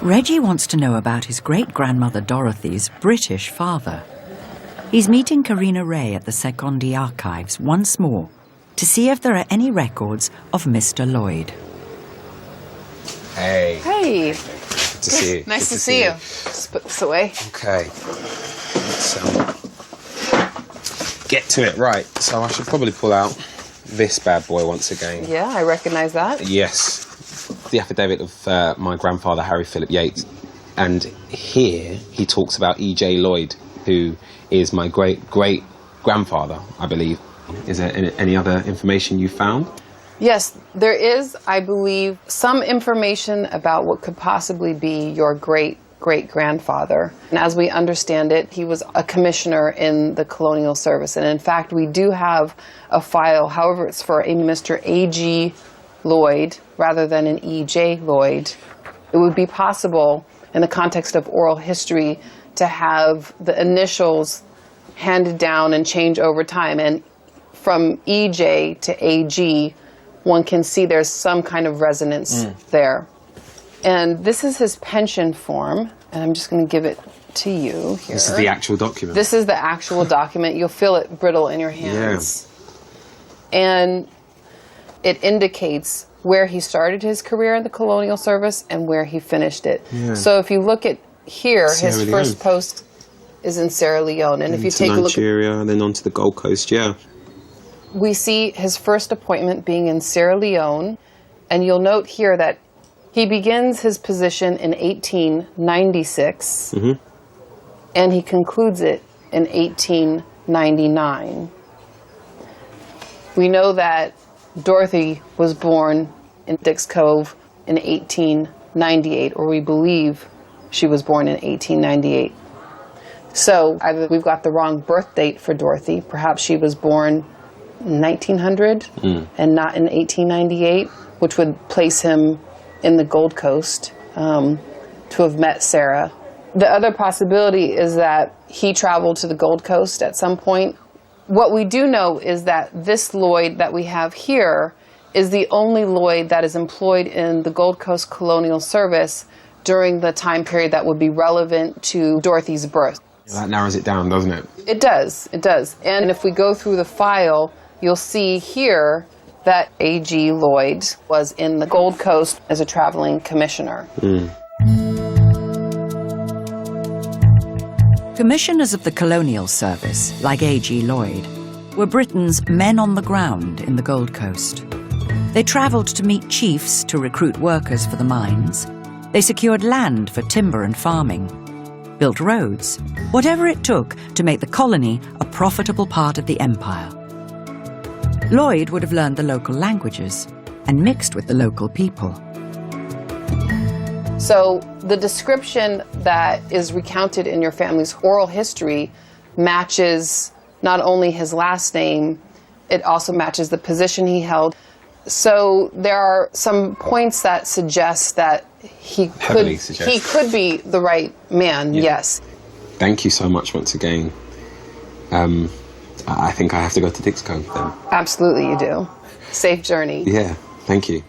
Reggie wants to know about his great-grandmother Dorothy's British father. He's meeting Karina Ray at the Secondi archives once more to see if there are any records of Mr. Lloyd. Hey. Hey. Good to see you. Nice to see you. Just put this away. Okay. Let's get to it. Right. So I should probably pull out this bad boy once again. Yeah, I recognize that. Yes. The affidavit of my grandfather, Philip Yates. And here he talks about E.J. Lloyd, who is my great-great-grandfather, I believe. Is there any other information you found? Yes, there is, I believe, some information about what could possibly be your great-great-grandfather. And as we understand it, he was a commissioner in the Colonial Service. And in fact, we do have a file, however, it's for a Mr. A.G. Lloyd rather than an E.J. Lloyd. It would be possible, in the context of oral history, to have the initials handed down and change over time. And from E.J. to A.G., one can see there's some kind of resonance there. And this is his pension form, and I'm just going to give it to you here. This is the actual document. This is the actual document. You'll feel it brittle in your hands. Yeah. And it indicates where he started his career in the Colonial Service and where he finished it. Yeah. So if you look at here, his first post is in Sierra Leone. And if you take a look at Nigeria, then on to the Gold Coast, yeah. We see his first appointment being in Sierra Leone, and you'll note here that he begins his position in 1896, and he concludes it in 1899. We know that Dorothy was born in Dix Cove in 1898, or we believe she was born in 1898. So either we've got the wrong birth date for Dorothy, perhaps she was born 1900 and not in 1898, which would place him in the Gold Coast to have met Sarah. The other possibility is that he traveled to the Gold Coast at some point. What we do know is that this Lloyd that we have here is the only Lloyd that is employed in the Gold Coast Colonial Service during the time period that would be relevant to Dorothy's birth. That narrows it down, doesn't it? It does, it does. And if we go through the file, you'll see here that A.G. Lloyd was in the Gold Coast as a traveling commissioner. Commissioners of the Colonial Service, like A.G. Lloyd, were Britain's men on the ground in the Gold Coast. They travelled to meet chiefs to recruit workers for the mines. They secured land for timber and farming, built roads, whatever it took to make the colony a profitable part of the empire. Lloyd would have learned the local languages and mixed with the local people. So the description that is recounted in your family's oral history matches not only his last name, it also matches the position he held. So there are some points that suggest that he could be the right man, yes. Thank you so much once again. I think I have to go to Dix Cove then. Absolutely you do. Safe journey. Yeah, thank you.